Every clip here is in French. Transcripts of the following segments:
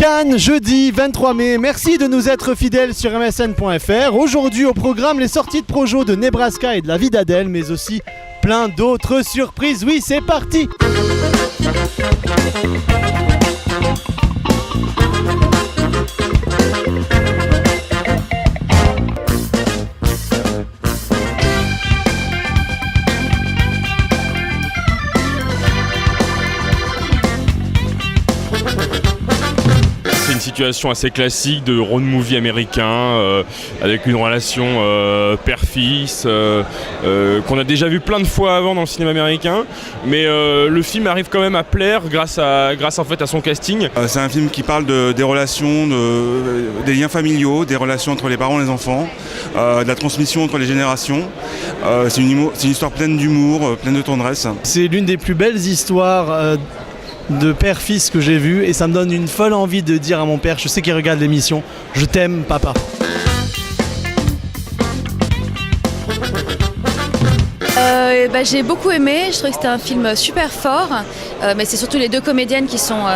Cannes, jeudi 23 mai. Merci de nous être fidèles sur msn.fr. Aujourd'hui au programme, les sorties de Projo de Nebraska et de La vie d'Adèle, mais aussi plein d'autres surprises. Oui, c'est parti! Une situation assez classique de road movie américain avec une relation père-fils qu'on a déjà vu plein de fois avant dans le cinéma américain, mais le film arrive quand même à plaire grâce en fait à son casting. C'est un film qui parle des relations, des liens familiaux, des relations entre les parents et les enfants, de la transmission entre les générations. C'est une histoire pleine d'humour, pleine de tendresse. C'est l'une des plus belles histoires de père-fils que j'ai vu, et ça me donne une folle envie de dire à mon père, je sais qu'il regarde l'émission, je t'aime papa. J'ai beaucoup aimé, je trouvais que c'était un film super fort, mais c'est surtout les deux comédiennes qui sont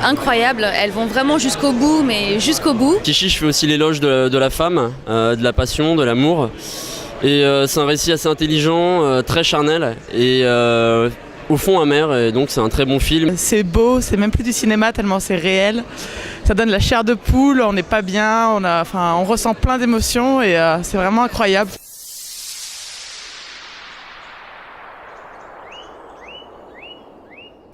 incroyables, elles vont vraiment jusqu'au bout, mais jusqu'au bout. Kishish fait aussi l'éloge de la femme, de la passion, de l'amour, et c'est un récit assez intelligent, très charnel, et au fond amer, et donc c'est un très bon film. C'est beau, c'est même plus du cinéma tellement c'est réel. Ça donne la chair de poule, on n'est pas bien, on ressent plein d'émotions et c'est vraiment incroyable.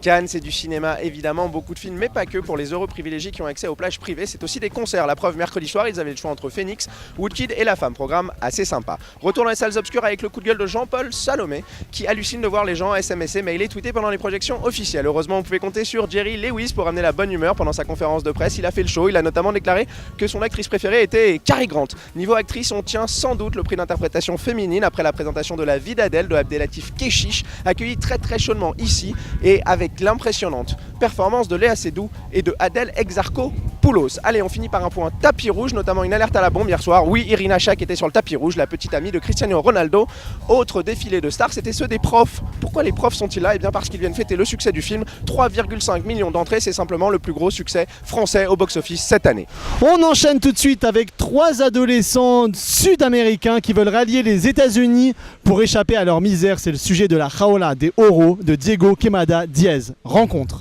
Cannes, c'est du cinéma évidemment, beaucoup de films, mais pas que. Pour les heureux privilégiés qui ont accès aux plages privées, c'est aussi des concerts. La preuve, mercredi soir, ils avaient le choix entre Phoenix, Woodkid et La Femme, programme assez sympa. Retour dans les salles obscures avec le coup de gueule de Jean-Paul Salomé, qui hallucine de voir les gens SMSer, mailer, tweeter pendant les projections officielles. Heureusement, on pouvait compter sur Jerry Lewis pour amener la bonne humeur pendant sa conférence de presse. Il a fait le show, il a notamment déclaré que son actrice préférée était Cary Grant. Niveau actrice, on tient sans doute le prix d'interprétation féminine après la présentation de La vie d'Adèle de Abdelatif Kechiche, accueilli très chaudement ici et avec l'impressionnante performance de Léa Seydoux et de Adèle Exarchopoulos. Allez, on finit par un point tapis rouge, notamment une alerte à la bombe hier soir. Oui, Irina Shayk était sur le tapis rouge, la petite amie de Cristiano Ronaldo. Autre défilé de stars, c'était ceux des profs. Pourquoi les profs sont-ils là? Eh bien parce qu'ils viennent fêter le succès du film. 3,5 millions d'entrées, c'est simplement le plus gros succès français au box-office cette année. On enchaîne tout de suite avec 3 adolescents sud-américains qui veulent rallier les États-Unis pour échapper à leur misère. C'est le sujet de La Jaula de Oro de Diego Quemada Diez. Rencontre.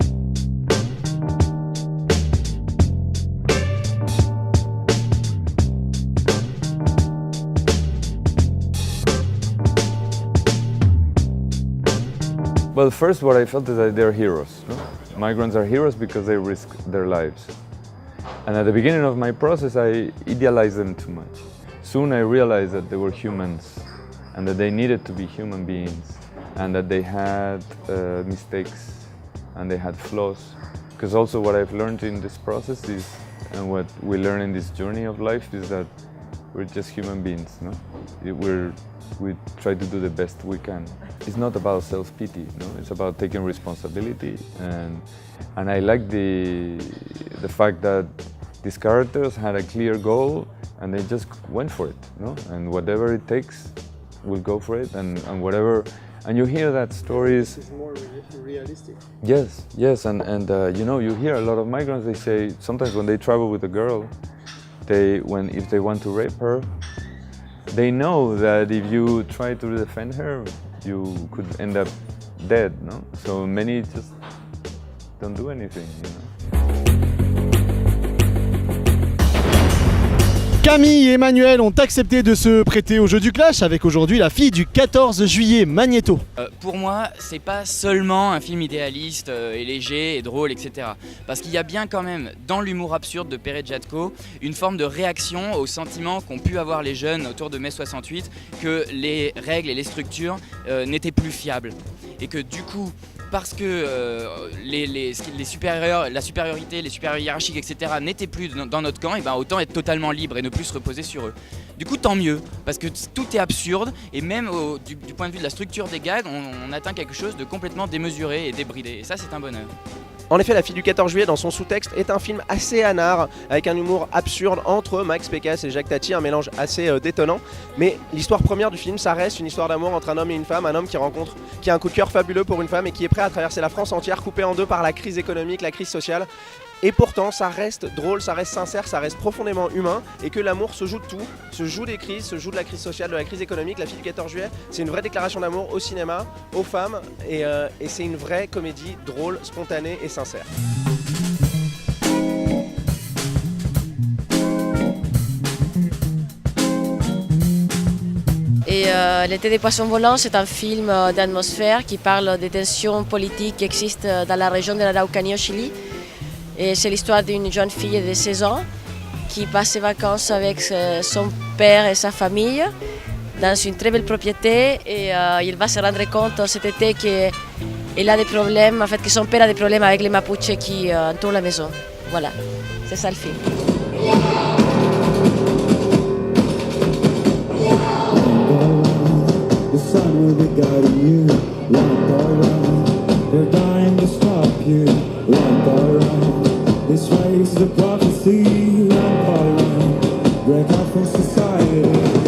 Well, first what I felt is that they're heroes. No? Migrants are heroes because they risk their lives. And at the beginning of my process, I idealized them too much. Soon I realized that they were humans and that they needed to be human beings and that they had mistakes and they had flaws. Because also what I've learned in this process is, and what we learn in this journey of life is that we're just human beings, no? We try to do the best we can. It's not about self-pity, no? It's about taking responsibility, and I like the fact that these characters had a clear goal and they just went for it, no? And whatever it takes, we'll go for it, and whatever. And you hear that stories. This is more realistic. Yes, and you know, you hear a lot of migrants. They say sometimes when they travel with a girl, if they want to rape her, they know that if you try to defend her, you could end up dead, no? So many just don't do anything, you know. Camille et Emmanuel ont accepté de se prêter au jeu du clash avec aujourd'hui la fille du 14 juillet, Magnéto. Pour moi, c'est pas seulement un film idéaliste et léger et drôle, etc. Parce qu'il y a bien quand même, dans l'humour absurde de Perejatko, une forme de réaction aux sentiments qu'ont pu avoir les jeunes autour de mai 68, que les règles et les structures n'étaient plus fiables. Et que du coup, parce que les supérieurs, la supériorité, les supérieurs hiérarchiques, etc. n'étaient plus dans notre camp, et ben autant être totalement libre et ne plus se reposer sur eux. Du coup, tant mieux, parce que tout est absurde, et même du point de vue de la structure des gags, on atteint quelque chose de complètement démesuré et débridé, et ça c'est un bonheur. En effet, La fille du 14 juillet, dans son sous-texte, est un film assez anard, avec un humour absurde entre Max Pécasse et Jacques Tati, un mélange assez détonnant. Mais l'histoire première du film, ça reste une histoire d'amour entre un homme et une femme, un homme qui a un coup de cœur fabuleux pour une femme et qui est prêt à traverser la France entière, coupée en deux par la crise économique, la crise sociale. Et pourtant, ça reste drôle, ça reste sincère, ça reste profondément humain et que l'amour se joue de tout, se joue des crises, se joue de la crise sociale, de la crise économique. La fille du 14 juillet, c'est une vraie déclaration d'amour au cinéma, aux femmes et c'est une vraie comédie drôle, spontanée et sincère. Et L'été des poissons volants, c'est un film d'atmosphère qui parle des tensions politiques qui existent dans la région de l'Araucanía au Chili. Et c'est l'histoire d'une jeune fille de 16 ans qui passe ses vacances avec son père et sa famille dans une très belle propriété. Et il va se rendre compte cet été qu'il a des problèmes, en fait, que son père a des problèmes avec les Mapuches qui entourent la maison. Voilà, c'est ça le film. The sun will be guiding you, one by one. They're dying to stop you, one by one. This race is a prophecy, one by one. Break out from society.